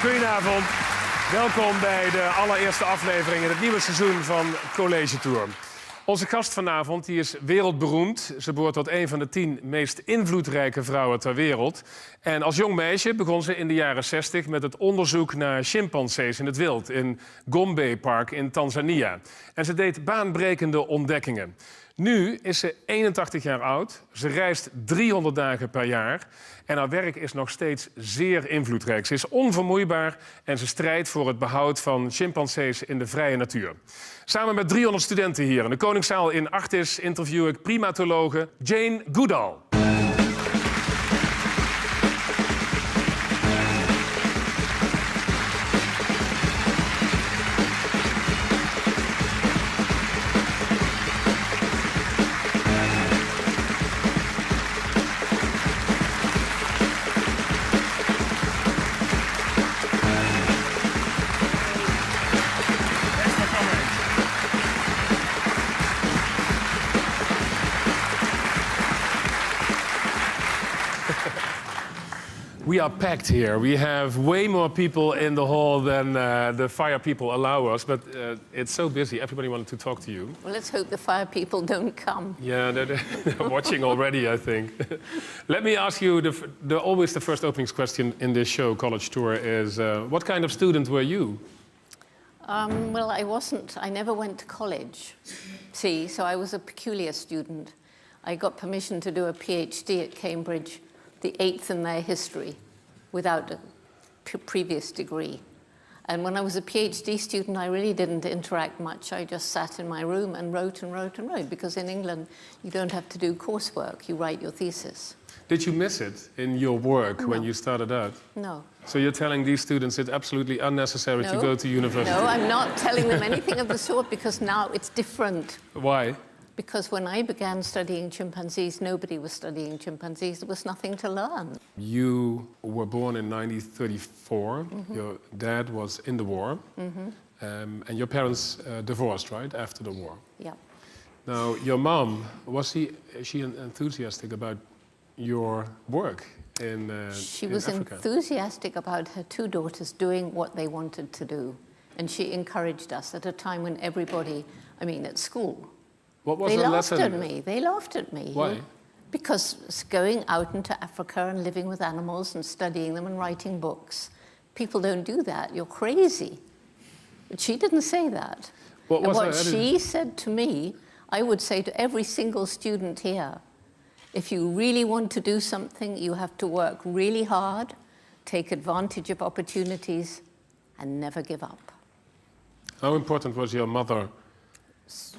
Goedenavond. Welkom bij de allereerste aflevering in het nieuwe seizoen van College Tour. Onze gast vanavond die is wereldberoemd. Ze behoort tot een van de 10 meest invloedrijke vrouwen ter wereld. En als jong meisje begon ze in de jaren 60 met het onderzoek naar chimpansees in het wild in Gombe Park in Tanzania. En ze deed baanbrekende ontdekkingen. Nu is ze 81 jaar oud. Ze reist 300 dagen per jaar. En haar werk is nog steeds zeer invloedrijk. Ze is onvermoeibaar en ze strijdt voor het behoud van chimpansees in de vrije natuur. Samen met 300 studenten hier in de Koningszaal in Artis interview ik primatologe Jane Goodall. We are packed here. We have way more people in the hall than the fire people allow us, but it's so busy. Everybody wanted to talk to you. Well, let's hope the fire people don't come. Yeah, they're watching already, I think. Let me ask you, always the first openings question in this show, College Tour, is what kind of student were you? Well, I never went to college, so I was a peculiar student. I got permission to do a PhD at Cambridge, the 8th in their history, without a previous degree. And when I was a PhD student, I really didn't interact much. I just sat in my room and wrote and wrote and wrote, because in England, you don't have to do coursework, you write your thesis. Did you miss it in your work when you started out? No. So you're telling these students it's absolutely unnecessary to go to university? No, I'm not telling them anything of the sort, because now it's different. Why? Because when I began studying chimpanzees, nobody was studying chimpanzees. There was nothing to learn. You were born in 1934. Mm-hmm. Your dad was in the war. Mm-hmm. And your parents divorced, right, after the war? Yeah. Now, your mom, is she enthusiastic about your work in Africa? She was enthusiastic about her 2 daughters doing what they wanted to do. And she encouraged us at a time when everybody, at school, what was they the laughed lesson? at me. They laughed at me. Why? Because going out into Africa and living with animals and studying them and writing books, people don't do that. You're crazy. But she didn't say that. What she said to me, I would say to every single student here, if you really want to do something, you have to work really hard, take advantage of opportunities, and never give up. How important was your mother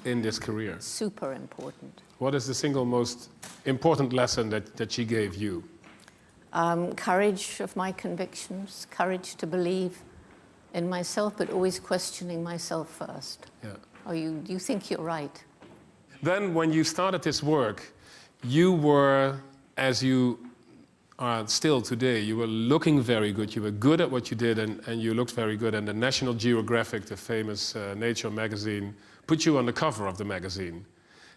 in this career? Super important. What is the single most important lesson that she gave you? Courage of my convictions, courage to believe in myself, but always questioning myself first. Yeah. Oh, you think you're right. Then when you started this work, you were, as you are still today, you were looking very good. You were good at what you did, and you looked very good. And the National Geographic, the famous nature magazine, put you on the cover of the magazine.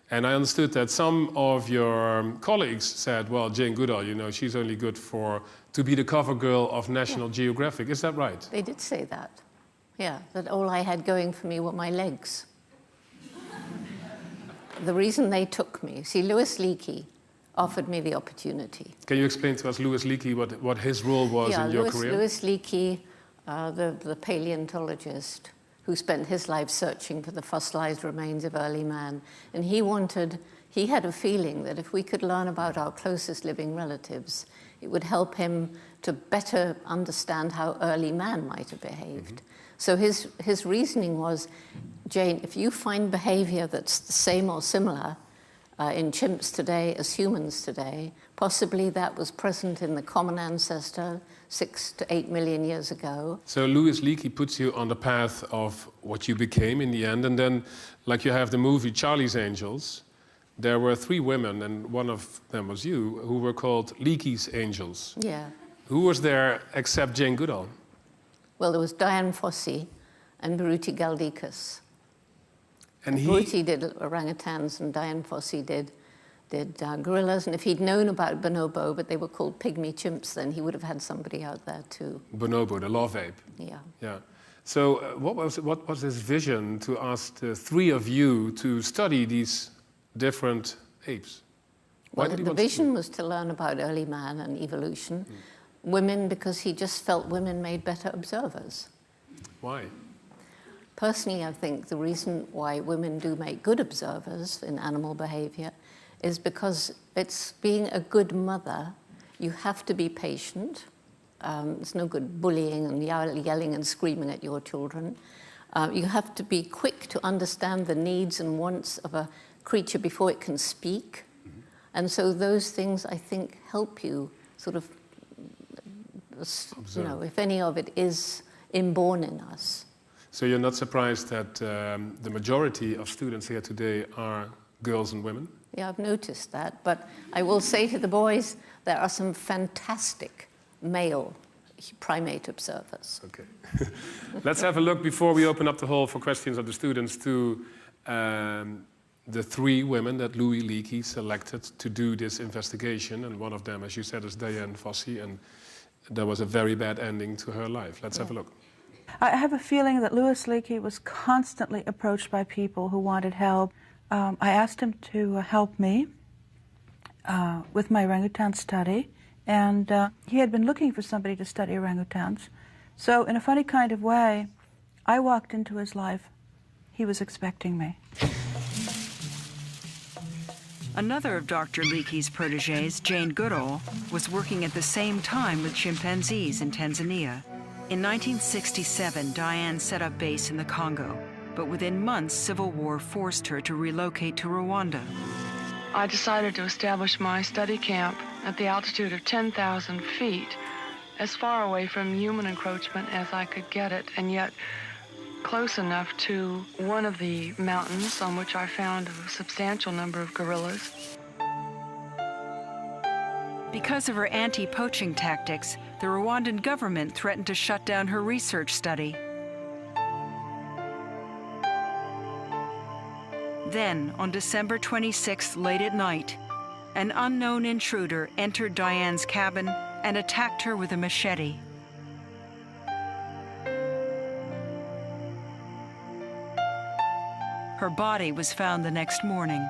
And I understood that some of your colleagues said, well, Jane Goodall, she's only good to be the cover girl of National Geographic. Is that right? They did say that. Yeah, that all I had going for me were my legs. The reason they took me, Louis Leakey offered me the opportunity. Can you explain to us, Louis Leakey, what his role was in your career? Louis Leakey, the paleontologist, who spent his life searching for the fossilized remains of early man. And he had a feeling that if we could learn about our closest living relatives, it would help him to better understand how early man might have behaved. Mm-hmm. So his reasoning was, Jane, if you find behavior that's the same or similar in chimps today as humans today, possibly that was present in the common ancestor 6 to 8 million years ago. So Louis Leakey puts you on the path of what you became in the end, and then, like you have the movie Charlie's Angels, there were 3 women, and one of them was you, who were called Leakey's Angels. Yeah. Who was there except Jane Goodall? Well, there was Dian Fossey and Baruti Galdikas. And Baruti did orangutans and Dian Fossey did did gorillas. And if he'd known about bonobo, but they were called pygmy chimps, then he would have had somebody out there too. Bonobo, the love ape. Yeah. Yeah. So what was his vision to ask the three of you to study these different apes? Well, the vision was to learn about early man and evolution. Women, because he just felt women made better observers. Why? Personally, I think the reason why women do make good observers in animal behavior is because it's being a good mother. You have to be patient. It's no good bullying and yelling and screaming at your children. You have to be quick to understand the needs and wants of a creature before it can speak. And so those things, I think, help you sort of, you know, if any of it is inborn in us. So you're not surprised that the majority of students here today are girls and women? Yeah, I've noticed that. But I will say to the boys, there are some fantastic male primate observers. Okay. Let's have a look before we open up the hall for questions of the students to the three women that Louis Leakey selected to do this investigation. And one of them, as you said, is Diane Fossey. And there was a very bad ending to her life. Let's have a look. I have a feeling that Louis Leakey was constantly approached by people who wanted help. I asked him to help me with my orangutan study, and he had been looking for somebody to study orangutans. So in a funny kind of way, I walked into his life. He was expecting me. Another of Dr. Leakey's protégés, Jane Goodall, was working at the same time with chimpanzees in Tanzania. In 1967, Diane set up base in the Congo, but within months, civil war forced her to relocate to Rwanda. I decided to establish my study camp at the altitude of 10,000 feet, as far away from human encroachment as I could get it, and yet close enough to one of the mountains on which I found a substantial number of gorillas. Because of her anti-poaching tactics, the Rwandan government threatened to shut down her research study. Then, on December 26th, late at night, an unknown intruder entered Diane's cabin and attacked her with a machete. Her body was found the next morning.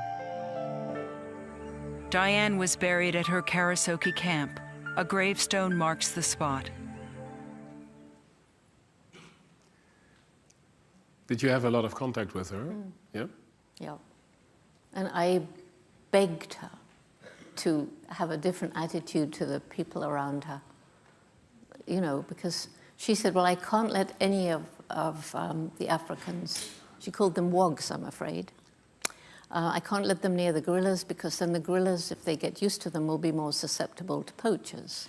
Diane was buried at her Karasoke camp. A gravestone marks the spot. Did you have a lot of contact with her? Yeah? Yeah. And I begged her to have a different attitude to the people around her. You know, because she said, well, I can't let any of the Africans, she called them wogs, I'm afraid. I can't let them near the gorillas because then the gorillas, if they get used to them, will be more susceptible to poachers.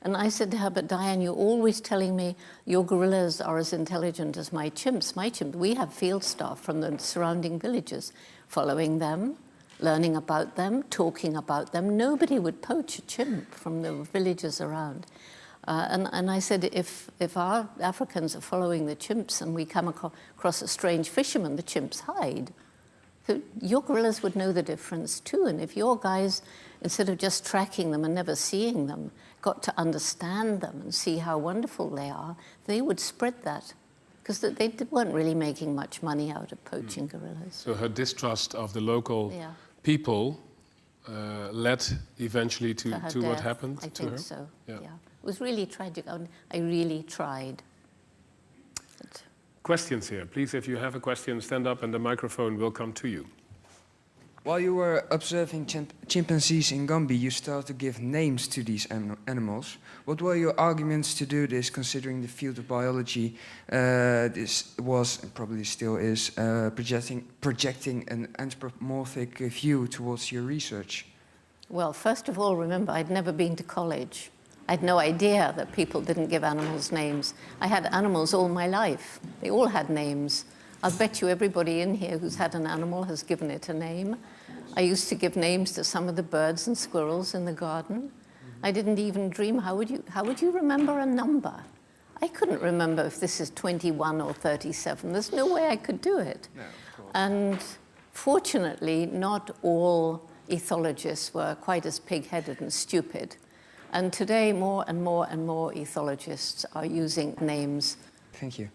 And I said to her, but Diane, you're always telling me your gorillas are as intelligent as my chimps. We have field staff from the surrounding villages following them, learning about them, talking about them. Nobody would poach a chimp from the villages around. And I said, if our Africans are following the chimps and we come across a strange fisherman, the chimps hide. So your gorillas would know the difference too. And if your guys, instead of just tracking them and never seeing them, got to understand them and see how wonderful they are, they would spread that. Because they weren't really making much money out of poaching gorillas. So her distrust of the local people led eventually to what happened to her? I think so, yeah. It was really tragic. I really tried. But questions here. Please, if you have a question, stand up and the microphone will come to you. While you were observing chimpanzees in Gombe, you started to give names to these animals. What were your arguments to do this, considering the field of biology this was, and probably still is, projecting an anthropomorphic view towards your research? Well, first of all, remember, I'd never been to college. I had no idea that people didn't give animals names. I had animals all my life. They all had names. I'll bet you everybody in here who's had an animal has given it a name. I used to give names to some of the birds and squirrels in the garden. I didn't even dream, how would you remember a number? I couldn't remember if this is 21 or 37. There's no way I could do it. No, of course. And fortunately, not all ethologists were quite as pig-headed and stupid. And today, more and more and more ethologists are using names. Thank you.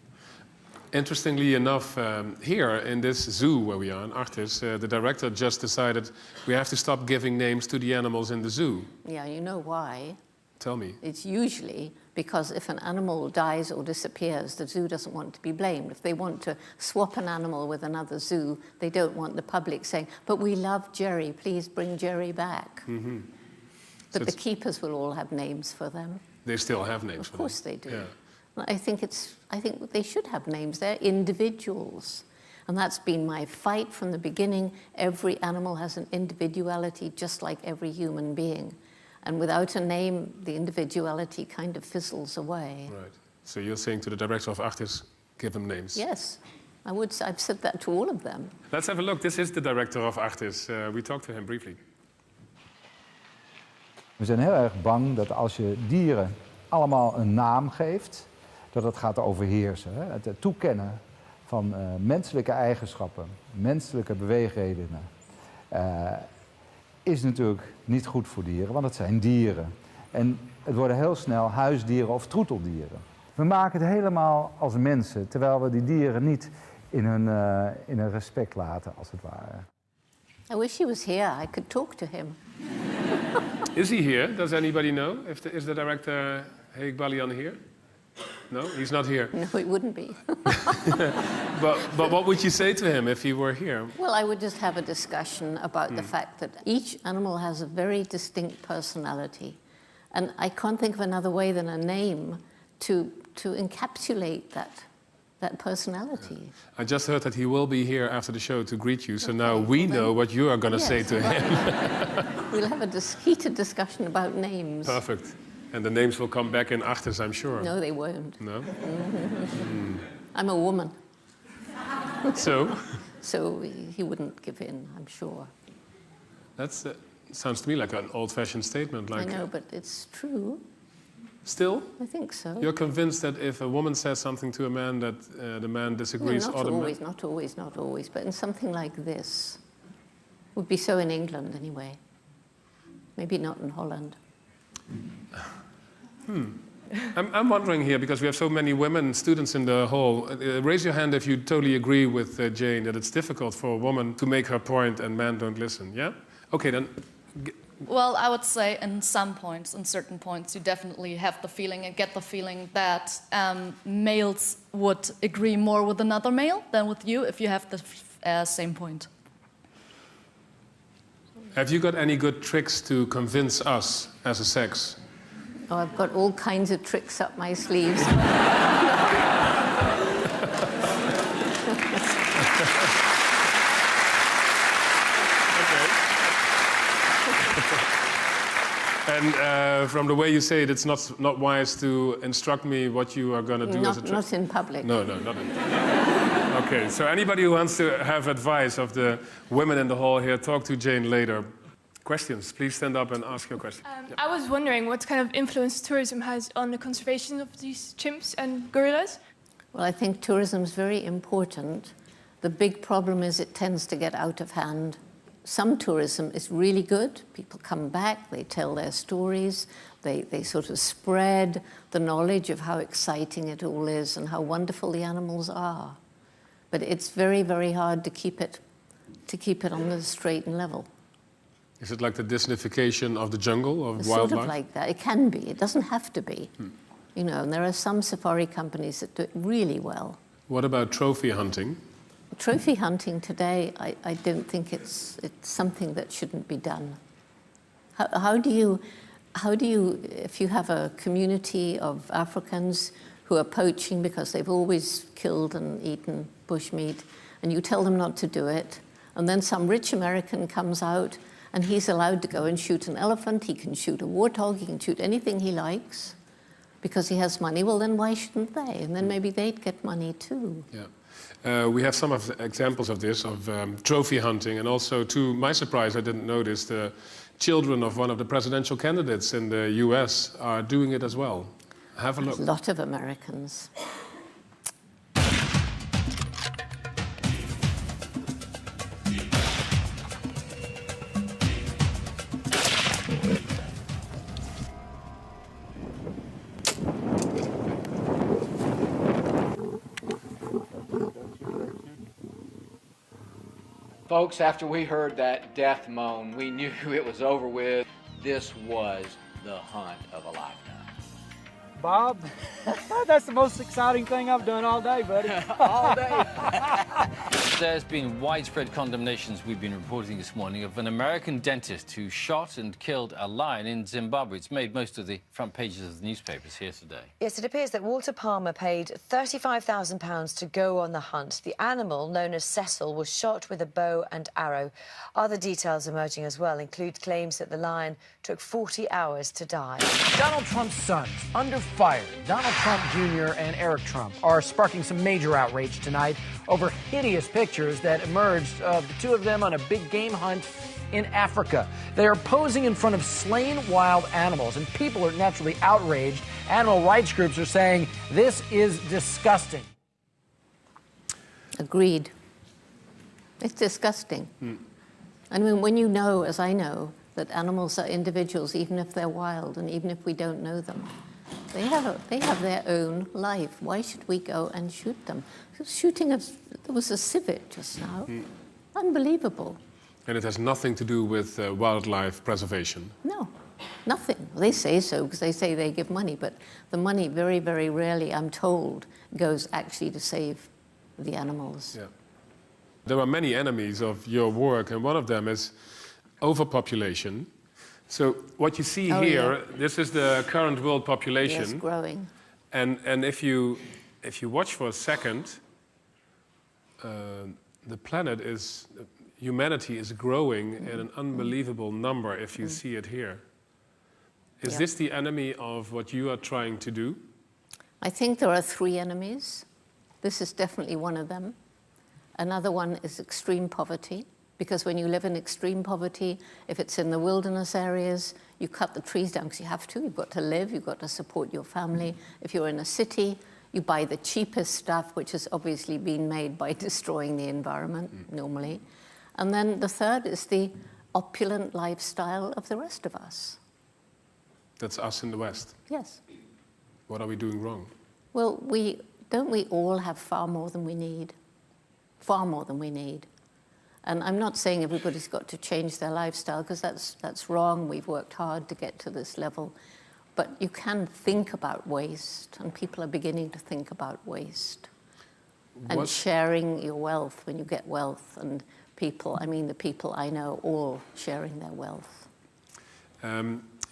Interestingly enough, here in this zoo where we are, in Artis, the director just decided we have to stop giving names to the animals in the zoo. Yeah, you know why? Tell me. It's usually because if an animal dies or disappears, the zoo doesn't want to be blamed. If they want to swap an animal with another zoo, they don't want the public saying, but we love Jerry, please bring Jerry back. Mm-hmm. But So the keepers will all have names for them. they still have names for Of course them. they do. Yeah. I think they should have names. They're individuals. And that's been my fight from the beginning. Every animal has an individuality, just like every human being. And without a name, the individuality kind of fizzles away. Right. So you're saying to the director of Artis, give them names. Yes, I've said that to all of them. Let's have a look. This is the director of Artis. We talked to him briefly. We zijn heel erg bang dat als je dieren allemaal een naam geeft, dat het gaat overheersen. Hè? Het toekennen van menselijke eigenschappen, menselijke beweegredenen, is natuurlijk niet goed voor dieren, want het zijn dieren. En het worden heel snel huisdieren of troeteldieren. We maken het helemaal als mensen, terwijl we die dieren niet in hun respect laten, als het ware. I wish he was here. I could talk to him. Is he here? Does anybody know? Is the director Heik Balian here? No, he's not here. No, it wouldn't be. But what would you say to him if he were here? Well, I would just have a discussion about the fact that each animal has a very distinct personality. And I can't think of another way than a name to encapsulate that personality. I just heard that he will be here after the show to greet you, so now we know what you are going to say to him. We'll have a heated discussion about names. Perfect. And the names will come back in Artis, I'm sure. No, they won't. No? I'm a woman. So? So he wouldn't give in, I'm sure. That sounds to me like an old-fashioned statement. Like, I know, but it's true. Still? I think so. You're convinced that if a woman says something to a man that the man disagrees automatically? Not always, but in something like this. Would be so in England anyway. Maybe not in Holland. I'm wondering here, because we have so many women students in the hall. Raise your hand if you totally agree with Jane that it's difficult for a woman to make her point and men don't listen, yeah? Okay, then. Well, I would say in some points, in certain points, you definitely have the feeling and get the feeling that males would agree more with another male than with you if you have the same point. Have you got any good tricks to convince us as a sex? Oh, I've got all kinds of tricks up my sleeves. And from the way you say it, it's not wise to instruct me what you are going to do as a trick. Not in public. No, not in Okay, so anybody who wants to have advice of the women in the hall here, talk to Jane later. Questions, please stand up and ask your question. I was wondering what kind of influence tourism has on the conservation of these chimps and gorillas? Well, I think tourism is very important. The big problem is it tends to get out of hand. Some tourism is really good. People come back, they tell their stories, they sort of spread the knowledge of how exciting it all is and how wonderful the animals are. But it's very, very hard to keep it on the straight and level. Is it like the Disneyfication of the jungle, of It's wildlife? sort of like that. It can be. It doesn't have to be. You know, and there are some safari companies that do it really well. What about trophy hunting? Trophy hunting today, I don't think it's something that shouldn't be done. How do you, if you have a community of Africans who are poaching because they've always killed and eaten bushmeat, and you tell them not to do it, and then some rich American comes out and he's allowed to go and shoot an elephant, he can shoot a warthog, he can shoot anything he likes because he has money, well then why shouldn't they? And then maybe they'd get money too. Yeah. We have some of the examples of this, of trophy hunting, and also, to my surprise, I didn't notice, the children of one of the presidential candidates in the US are doing it as well. Have a look. A lot of Americans. Folks, after we heard that death moan, we knew it was over with. This was the hunt of a lifetime. Bob, that's the most exciting thing I've done all day, buddy. All day. There's been widespread condemnations we've been reporting this morning of an American dentist who shot and killed a lion in Zimbabwe. It's made most of the front pages of the newspapers here today. Yes, it appears that Walter Palmer paid £35,000 to go on the hunt. The animal, known as Cecil, was shot with a bow and arrow. Other details emerging as well include claims that the lion took 40 hours to die. Donald Trump's sons, under fire. Donald Trump Jr. and Eric Trump are sparking some major outrage tonight over hideous pictures that emerged of the two of them on a big game hunt in Africa. They are posing in front of slain wild animals, and people are naturally outraged. Animal rights groups are saying this is disgusting. Agreed. It's disgusting. I mean, when you know, as I know, that animals are individuals, even if they're wild and even if we don't know them, they have their own life. Why should we go and shoot them? There was a civet just now. Unbelievable. And it has nothing to do with wildlife preservation? No, nothing. They say so because they say they give money, but the money very, very rarely, I'm told, goes actually to save the animals. Yeah. There are many enemies of your work, and one of them is overpopulation. So what you see here, this is the current world population. Yes, growing. And if you watch for a second, the planet is, humanity is growing in an unbelievable number if you see it here. Is this the enemy of what you are trying to do? I think there are three enemies. This is definitely one of them. Another one is extreme poverty, because when you live in extreme poverty, if it's in the wilderness areas, you cut the trees down because you have to. You've got to live, you've got to support your family. If you're in a city, you buy the cheapest stuff, which has obviously been made by destroying the environment, normally. And then the third is the opulent lifestyle of the rest of us. That's us in the West. Yes. What are we doing wrong? Well, don't we all have far more than we need? Far more than we need. And I'm not saying everybody's got to change their lifestyle, because that's wrong. We've worked hard to get to this level. But you can think about waste, and people are beginning to think about waste. And sharing your wealth when you get wealth, and people, I mean the people I know, all sharing their wealth.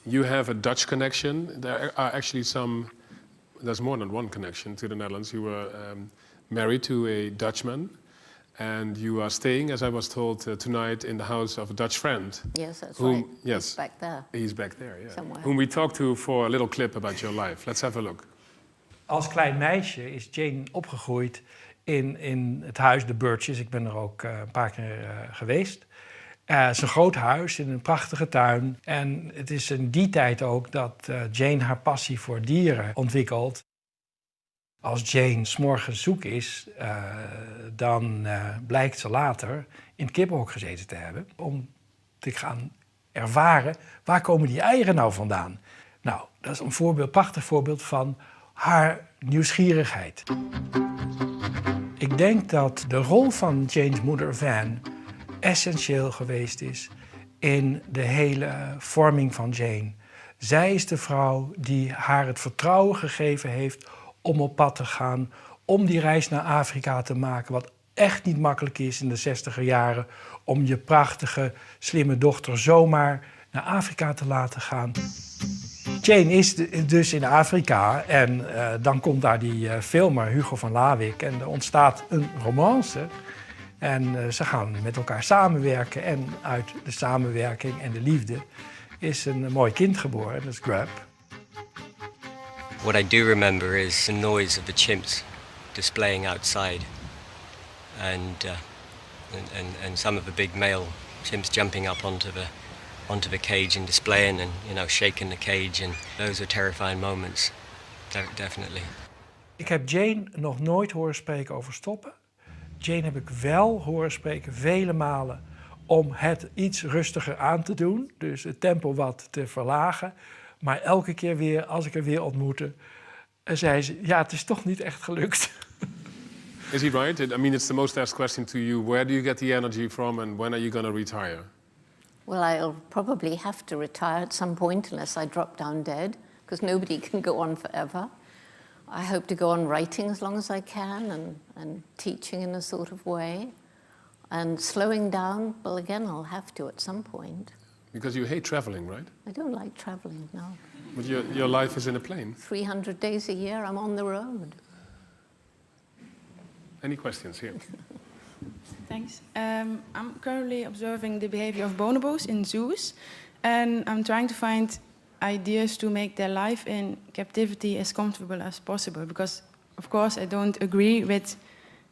You have a Dutch connection. There are actually there's more than one connection to the Netherlands. You were married to a Dutchman. And you are staying, as I was told, tonight in the house of a Dutch friend. Yes, that's right. Yes. He's back there. He's back there, yeah. Somewhere. Whom we talked to for a little clip about your life. Let's have a look. Als klein meisje is Jane opgegroeid in het huis de Birches. Ik ben er ook een paar keer geweest. Het is een groot huis in een prachtige tuin. En het is in die tijd ook dat Jane haar passie voor dieren ontwikkelt. Als Jane 's morgens zoek is, dan blijkt ze later in het kippenhok gezeten te hebben. Om te gaan ervaren, waar komen die eieren nou vandaan? Nou, dat is een prachtig voorbeeld van haar nieuwsgierigheid. Ik denk dat de rol van Jane's moeder Van essentieel geweest is in de hele vorming van Jane. Zij is de vrouw die haar het vertrouwen gegeven heeft om op pad te gaan, om die reis naar Afrika te maken, wat echt niet makkelijk is in de 60er jaren, om je prachtige, slimme dochter zomaar naar Afrika te laten gaan. Jane is dus in Afrika en dan komt daar die filmer Hugo van Lawick en er ontstaat een romance. En ze gaan met elkaar samenwerken en uit de samenwerking en de liefde is een mooi kind geboren, dat is Grub. What I do remember is the noise of the chimps displaying outside, and some of the big male chimps jumping up onto the cage and displaying and shaking the cage, and those are terrifying moments, definitely. Ik heb Jane nog nooit horen spreken over stoppen. Jane heb ik wel horen spreken vele malen om het iets rustiger aan te doen, dus het tempo wat te verlagen. Maar elke keer weer, als ik haar weer ontmoette, zei ze, ja, het is toch niet echt gelukt. Is he right? I mean, it's the most asked question to you. Where do you get the energy from and when are you going to retire? Well, I'll probably have to retire at some point unless I drop down dead, because nobody can go on forever. I hope to go on writing as long as I can and teaching in a sort of way. And slowing down, well, again, I'll have to at some point. Because you hate traveling, right? I don't like traveling, no. But your life is in a plane. 300 days a year, I'm on the road. Any questions here? Thanks. I'm currently observing the behavior of bonobos in zoos, and I'm trying to find ideas to make their life in captivity as comfortable as possible, because, of course, I don't agree with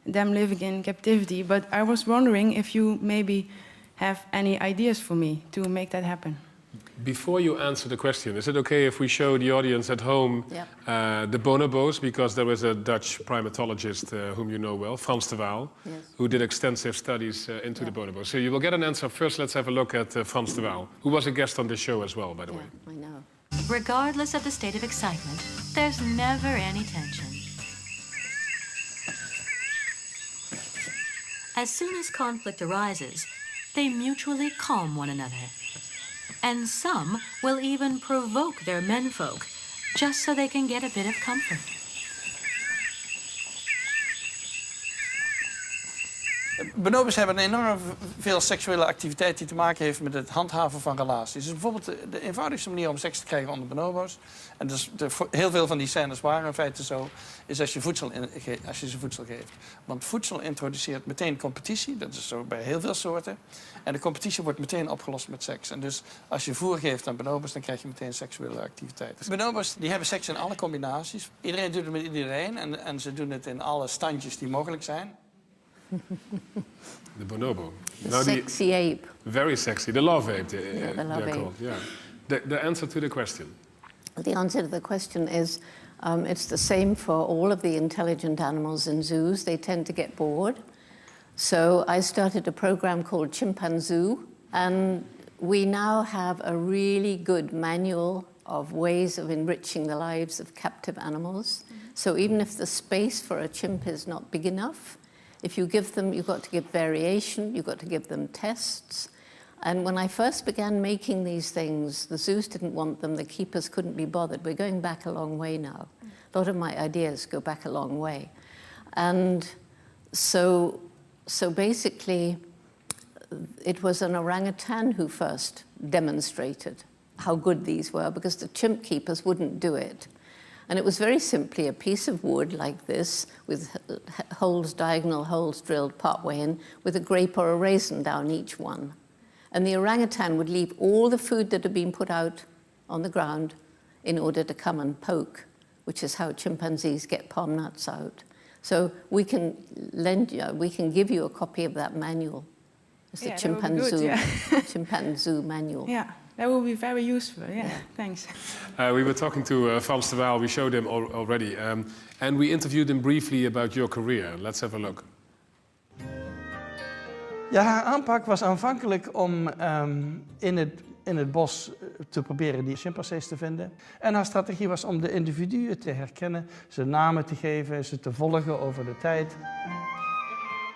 them living in captivity, but I was wondering if you maybe have any ideas for me to make that happen. Before you answer the question, is it okay if we show the audience at home the bonobos? Because there was a Dutch primatologist whom you know well, Frans de Waal, who did extensive studies into the bonobos. So you will get an answer. First, let's have a look at Frans de Waal, who was a guest on this show as well, by the way. I know. Regardless of the state of excitement, there's never any tension. As soon as conflict arises, they mutually calm one another. And some will even provoke their menfolk, just so they can get a bit of comfort. Bonobos hebben enorm veel seksuele activiteit die te maken heeft met het handhaven van relaties. Dus bijvoorbeeld de eenvoudigste manier om seks te krijgen onder bonobo's, en dus heel veel van die scènes waren in feite zo, is als je ze voedsel geeft. Want voedsel introduceert meteen competitie, dat is zo bij heel veel soorten. En de competitie wordt meteen opgelost met seks. En dus als je voer geeft aan bonobos, dan krijg je meteen seksuele activiteit. Bonobos die hebben seks in alle combinaties. Iedereen doet het met iedereen en ze doen het in alle standjes die mogelijk zijn. The bonobo. The sexy ape. Very sexy. The love ape. The love ape. Called. Yeah. The answer to the question. The answer to the question is it's the same for all of the intelligent animals in zoos. They tend to get bored. So I started a program called Chimpanzee, and we now have a really good manual of ways of enriching the lives of captive animals. So even if the space for a chimp is not big enough, if you give them, you've got to give variation, you've got to give them tests. And when I first began making these things, the zoos didn't want them, the keepers couldn't be bothered. We're going back a long way now. A lot of my ideas go back a long way. And so basically, it was an orangutan who first demonstrated how good these were, because the chimp keepers wouldn't do it. And it was very simply a piece of wood like this, with holes, diagonal holes drilled partway in, with a grape or a raisin down each one. And the orangutan would leave all the food that had been put out on the ground in order to come and poke, which is how chimpanzees get palm nuts out. So we can give you a copy of that manual. It's the chimpanzee manual. Yeah, that will be very useful. Yeah, thanks. We were talking to Frans de Waal. We showed him already. And we interviewed him briefly about your career. Let's have a look. Ja, haar aanpak was aanvankelijk om in het bos te proberen die chimpansees te vinden. En haar strategie was om de individuen te herkennen, ze namen te geven, ze te volgen over de tijd.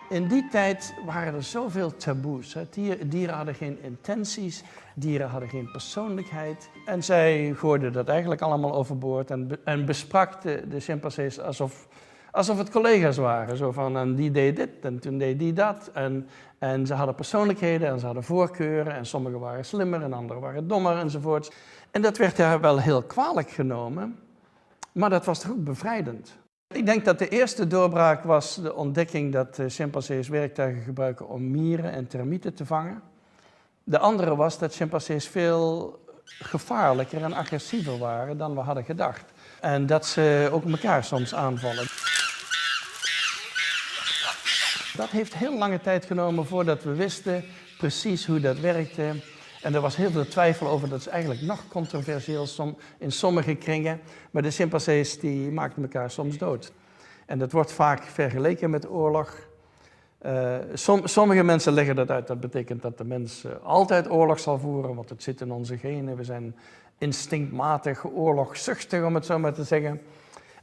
In die tijd waren er zoveel taboes. Hè. Dieren hadden geen intenties, dieren hadden geen persoonlijkheid. En zij gooiden dat eigenlijk allemaal overboord en besprak de chimpansees alsof het collega's waren. Zo van, en die deed dit en toen deed die dat. En ze hadden persoonlijkheden en ze hadden voorkeuren. En sommigen waren slimmer en anderen waren dommer enzovoort. En dat werd haar wel heel kwalijk genomen. Maar dat was toch ook bevrijdend. Ik denk dat de eerste doorbraak was de ontdekking dat chimpansees werktuigen gebruiken om mieren en termieten te vangen. De andere was dat chimpansees veel gevaarlijker en agressiever waren dan we hadden gedacht. En dat ze ook elkaar soms aanvallen. Dat heeft heel lange tijd genomen voordat we wisten precies hoe dat werkte. En er was heel veel twijfel over, dat is eigenlijk nog controversieel in sommige kringen. Maar de chimpansees die maakten elkaar soms dood. En dat wordt vaak vergeleken met oorlog. Sommige mensen leggen dat uit. Dat betekent dat de mens altijd oorlog zal voeren, want het zit in onze genen. We zijn instinctmatig oorlogzuchtig, om het zo maar te zeggen.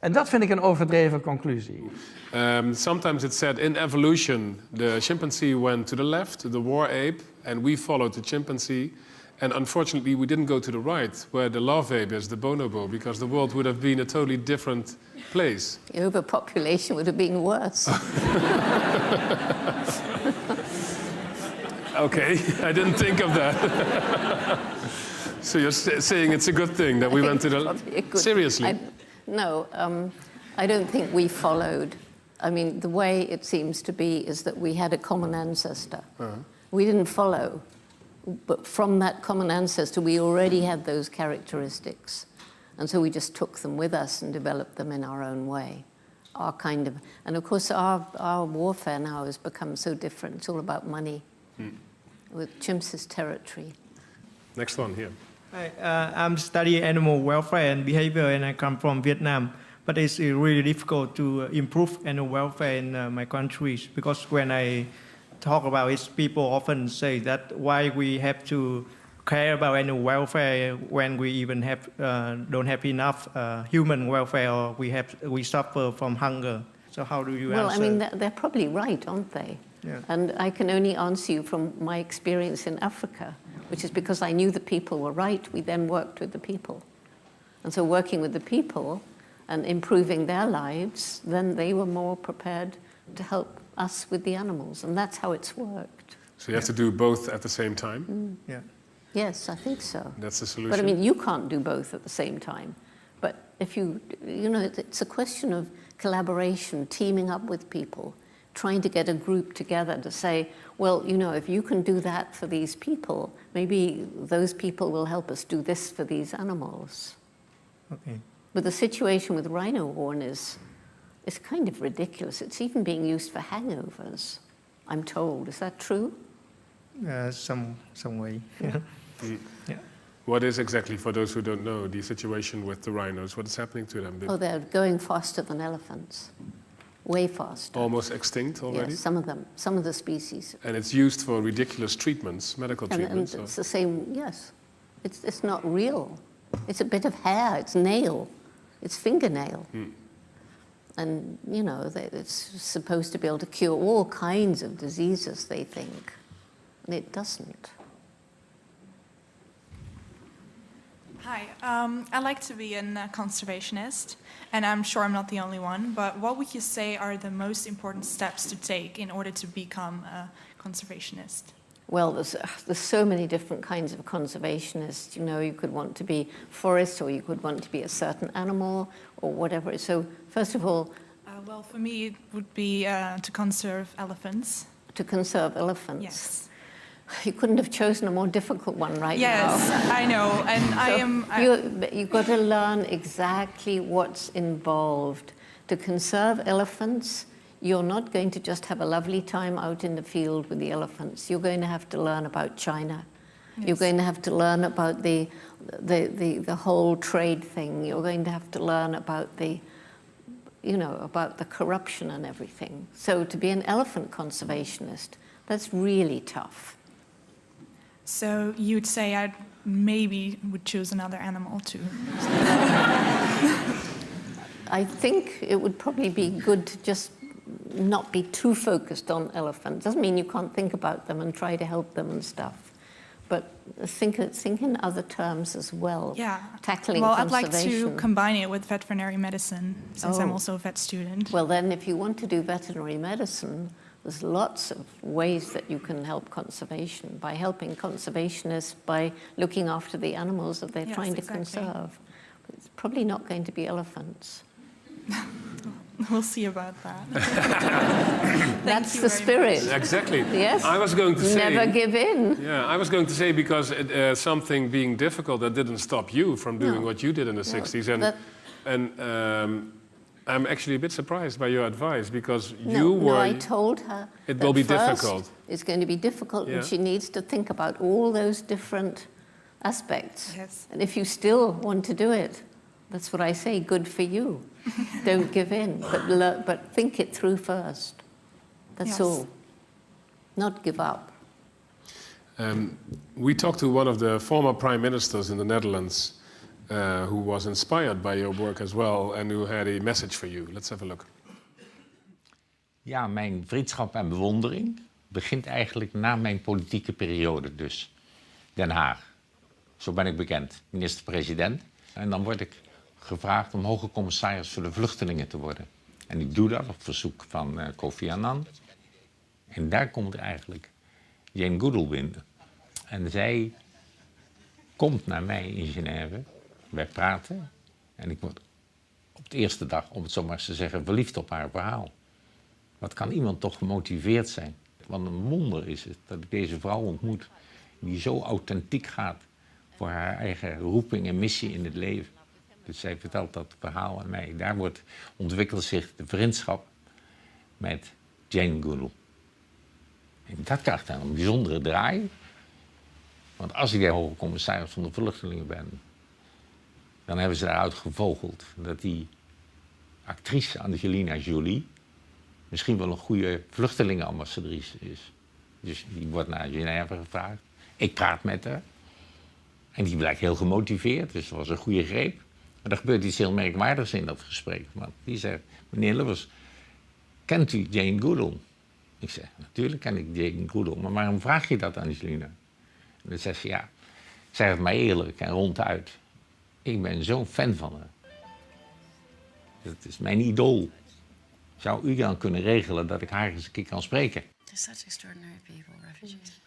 En dat vind ik een overdreven conclusie. Sometimes it's said in evolution, the chimpanzee went to the left, the war ape, and we followed the chimpanzee. And unfortunately, we didn't go to the right, where the love ape is, the bonobo, because the world would have been a totally different place. The overpopulation would have been worse. Okay, I didn't think of that. So you're saying it's a good thing that we went to the... Seriously? No, I don't think we followed. I mean, the way it seems to be is that we had a common ancestor. We didn't follow, but from that common ancestor, we already had those characteristics. And so we just took them with us and developed them in our own way. And of course, our warfare now has become so different. It's all about money. With chimps is territory. Next one here. Hi, I'm studying animal welfare and behavior, and I come from Vietnam. But it's really difficult to improve animal welfare in my countries, because when I talk about it, people often say that why we have to care about animal welfare when we even don't have enough human welfare, or we suffer from hunger. So how do you answer? Well, I mean, they're probably right, aren't they? Yeah. And I can only answer you from my experience in Africa, which is because I knew the people were right. We then worked with the people. And so working with the people and improving their lives, then they were more prepared to help us with the animals. And that's how it's worked. So you have to do both at the same time? Yeah. Yes, I think so. That's the solution? But I mean, you can't do both at the same time. But if you know, it's a question of collaboration, teaming up with people, trying to get a group together to say, well, you know, if you can do that for these people, maybe those people will help us do this for these animals. Okay. But the situation with rhino horn is kind of ridiculous. It's even being used for hangovers, I'm told. Is that true? Some way. Yeah. Yeah. What is exactly, for those who don't know, the situation with the rhinos? What is happening to them? Oh, they're going faster than elephants. Way faster. Almost extinct already? Yes, some of them, some of the species. And it's used for ridiculous treatments, medical treatments? And it's the same, yes. It's not real. It's a bit of hair, it's nail, it's fingernail. And, you know, it's supposed to be able to cure all kinds of diseases, they think. And it doesn't. Hi, I like to be a conservationist, and I'm sure I'm not the only one, but what would you say are the most important steps to take in order to become a conservationist? Well, there's so many different kinds of conservationists. You know, you could want to be forest, or you could want to be a certain animal, or whatever. So, first of all... well, for me, it would be to conserve elephants. To conserve elephants? Yes. You couldn't have chosen a more difficult one right now. Yes, I know, and so you've got to learn exactly what's involved. To conserve elephants, you're not going to just have a lovely time out in the field with the elephants. You're going to have to learn about China. Yes. You're going to have to learn about the whole trade thing. You're going to have to learn about about the corruption and everything. So to be an elephant conservationist, that's really tough. So you'd say I maybe would choose another animal too. I think it would probably be good to just not be too focused on elephants. Doesn't mean you can't think about them and try to help them and stuff. But think in other terms as well. Yeah. Tackling well, conservation. I'd like to combine it with veterinary medicine, since I'm also a vet student. Well, then if you want to do veterinary medicine, there's lots of ways that you can help conservation, by helping conservationists, by looking after the animals that they're trying to conserve. But it's probably not going to be elephants. We'll see about that. That's the spirit. Exactly. Yes. I was going to say... Never give in. Yeah, I was going to say, because something being difficult, that didn't stop you from doing what you did in the 60s. And I'm actually a bit surprised by your advice, because No, I told her it will be difficult. It's going to be difficult, and she needs to think about all those different aspects. Yes. And if you still want to do it, that's what I say, good for you. Don't give in, but think it through first. That's all. Not give up. We talked to one of the former prime ministers in the Netherlands who was inspired by your work as well and who had a message for you. Let's have a look. Ja, mijn vriendschap en bewondering begint eigenlijk na mijn politieke periode dus. Den Haag. Zo ben ik bekend, minister-president. En dan word ik gevraagd om hoge commissaris voor de vluchtelingen te worden. En ik doe dat op verzoek van Kofi Annan. En daar komt eigenlijk Jane Goodall binnen. En zij komt naar mij in Genève. Wij praten. En ik word op de eerste dag, om het zo maar eens te zeggen, verliefd op haar verhaal. Wat kan iemand toch gemotiveerd zijn? Wat een wonder is het dat ik deze vrouw ontmoet die zo authentiek gaat voor haar eigen roeping en missie in het leven. Dus zij vertelt dat verhaal aan mij. Daar ontwikkelt zich de vriendschap met Jane Goodall. En dat krijgt dan een bijzondere draai. Want als ik de hoge commissaris van de vluchtelingen ben, dan hebben ze daaruit gevogeld dat die actrice Angelina Jolie misschien wel een goede vluchtelingenambassadrice is. Dus die wordt naar Genève gevraagd. Ik praat met haar. En die blijkt heel gemotiveerd, dus dat was een goede greep. Maar er gebeurt iets heel merkwaardigs in dat gesprek. Want die zegt, meneer Lubbers, kent u Jane Goodall? Ik zeg, natuurlijk ken ik Jane Goodall, maar waarom vraag je dat, Angelina? En dan zegt ze, ja, zeg het maar eerlijk en ronduit. Ik ben zo'n fan van haar. Dat is mijn idool. Zou u dan kunnen regelen dat ik haar eens een keer kan spreken? They're such extraordinary people, refugees.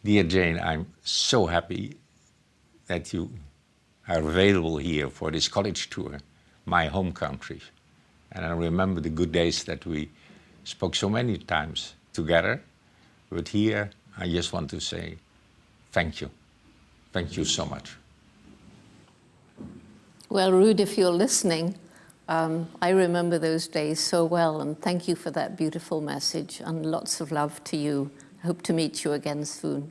Dear Jane, I'm so happy that you are available here for this college tour, my home country. And I remember the good days that we spoke so many times together. But here, I just want to say thank you. Thank you so much. Well, Ruud, if you're listening, I remember those days so well, and thank you for that beautiful message, and lots of love to you. I hope to meet you again soon.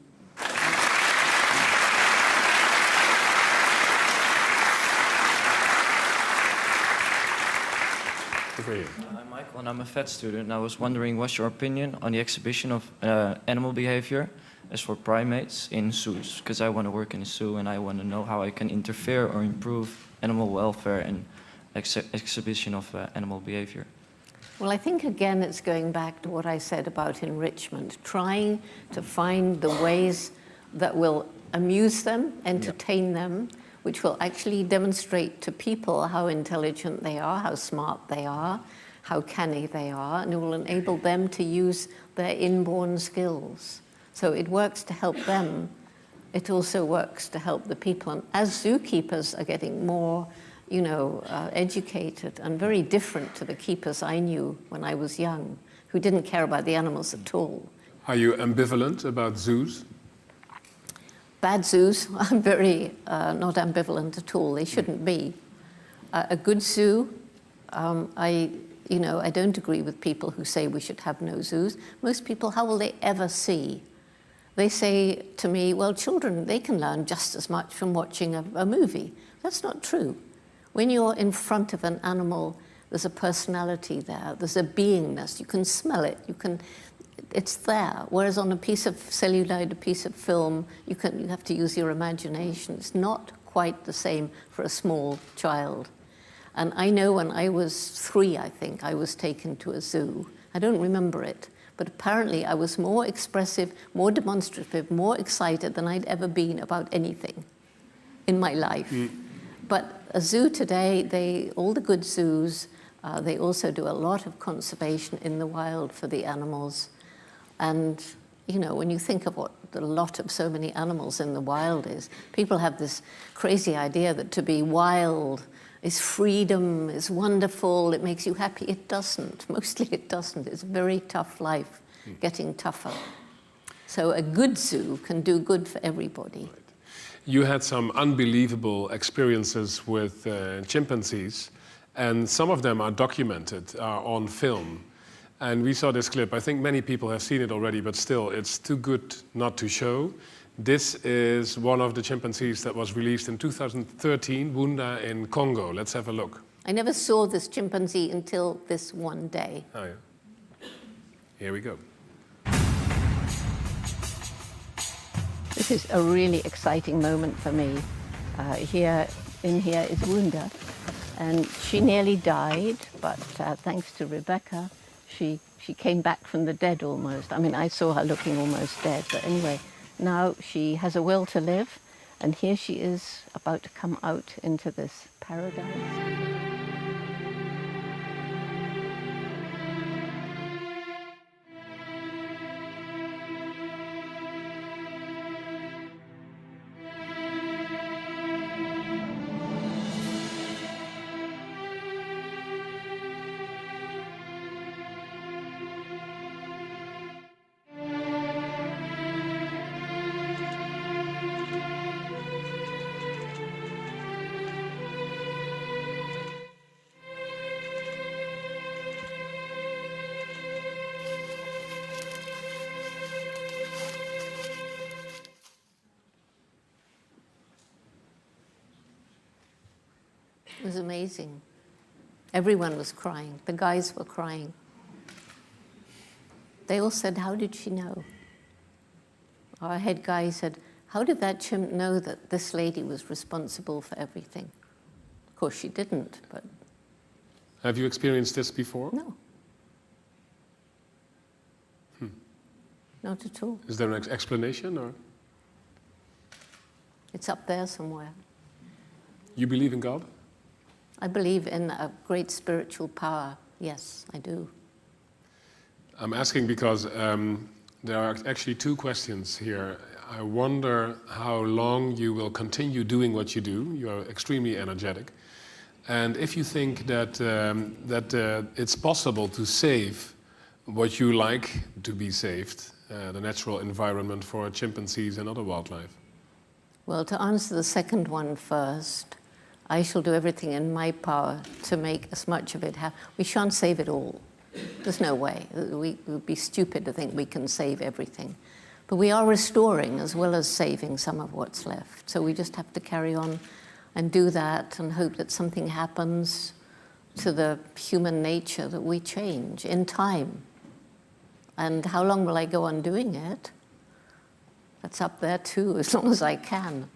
I'm Michael and I'm a vet student, and I was wondering what's your opinion on the exhibition of animal behavior as for primates in zoos, because I want to work in a zoo and I want to know how I can interfere or improve animal welfare and exhibition of animal behavior. Well, I think again it's going back to what I said about enrichment, trying to find the ways that will amuse them, entertain them, which will actually demonstrate to people how intelligent they are, how smart they are, how canny they are, and it will enable them to use their inborn skills. So it works to help them. It also works to help the people. And as zookeepers are getting more, educated and very different to the keepers I knew when I was young, who didn't care about the animals at all. Are you ambivalent about zoos? Bad zoos, I'm very not ambivalent at all. They shouldn't be. A good zoo, I don't agree with people who say we should have no zoos. Most people, how will they ever see? They say to me, well, children, they can learn just as much from watching a movie. That's not true. When you're in front of an animal, there's a personality there, there's a beingness, you can smell it, it's there. Whereas on a piece of celluloid, a piece of film, you have to use your imagination. It's not quite the same for a small child. And I know when I was 3, I think, I was taken to a zoo. I don't remember it, but apparently I was more expressive, more demonstrative, more excited than I'd ever been about anything in my life. But a zoo today, all the good zoos, they also do a lot of conservation in the wild for the animals. And, when you think of what the lot of so many animals in the wild is, people have this crazy idea that to be wild is freedom, is wonderful, it makes you happy. It doesn't. Mostly it doesn't. It's a very tough life, getting tougher. So a good zoo can do good for everybody. You had some unbelievable experiences with chimpanzees, and some of them are documented, are on film. And we saw this clip. I think many people have seen it already, but still, it's too good not to show. This is one of the chimpanzees that was released in 2013, Wunda in Congo. Let's have a look. I never saw this chimpanzee until this one day. Oh, yeah. Here we go. This is a really exciting moment for me. Here is Wunda, and she nearly died, but thanks to Rebecca, she came back from the dead almost. I mean, I saw her looking almost dead, but anyway, now she has a will to live, and here she is about to come out into this paradise. It was amazing. Everyone was crying. The guys were crying. They all said, "How did she know?" Our head guy said, "How did that chimp know that this lady was responsible for everything?" Of course, she didn't, but... Have you experienced this before? No. Not at all. Is there an explanation, or? It's up there somewhere. You believe in God? I believe in a great spiritual power. Yes, I do. I'm asking because there are actually two questions here. I wonder how long you will continue doing what you do. You are extremely energetic. And if you think that, it's possible to save what you like to be saved, the natural environment for chimpanzees and other wildlife. Well, to answer the second one first, I shall do everything in my power to make as much of it happen. We shan't save it all. There's no way. We would be stupid to think we can save everything. But we are restoring as well as saving some of what's left. So we just have to carry on and do that and hope that something happens to the human nature that we change in time. And how long will I go on doing it? That's up there too, as long as I can.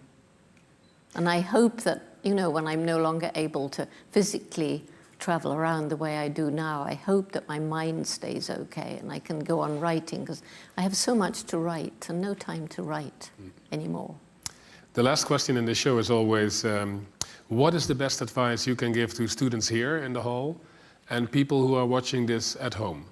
And I hope that, you know, when I'm no longer able to physically travel around the way I do now, I hope that my mind stays okay and I can go on writing, because I have so much to write and no time to write anymore. The last question in the show is always, what is the best advice you can give to students here in the hall and people who are watching this at home?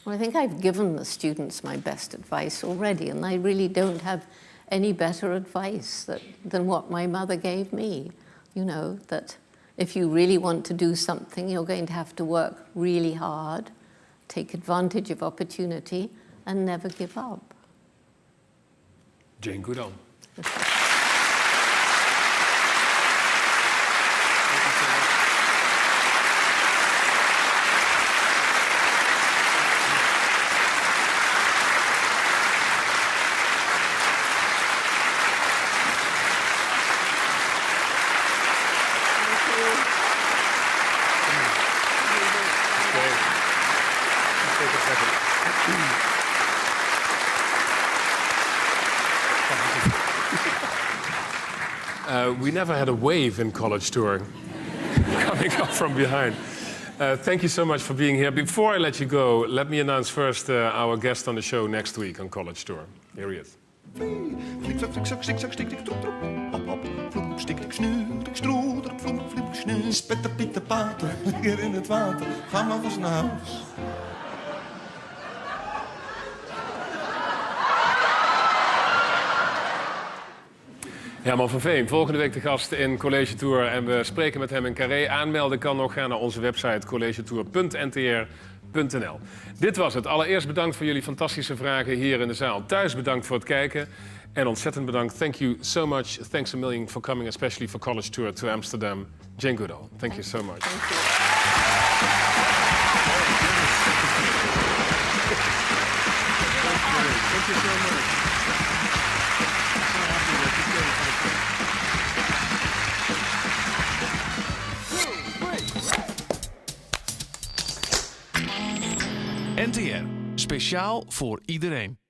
Well, I think I've given the students my best advice already, and I really don't have any better advice than what my mother gave me. You know, that if you really want to do something, you're going to have to work really hard, take advantage of opportunity, and never give up. Jane Goodall. We never had a wave in College Tour coming up from behind. Thank you so much for being here. Before I let you go, let me announce first our guest on the show next week on College Tour. Here he is. Spetter Pieter Pater, hier in het water. Ga maar vast naar huis. Herman van Veen, volgende week de gast in College Tour. En we spreken met hem in Carré. Aanmelden kan nog. Ga naar onze website collegetour.ntr.nl. Dit was het. Allereerst bedankt voor jullie fantastische vragen hier in de zaal. Thuis bedankt voor het kijken. En ontzettend bedankt. Thank you so much. Thanks a million for coming, especially for College Tour to Amsterdam. Jane Goodall, thank you so much. Thank you. Thank you so much. NTR, speciaal voor iedereen.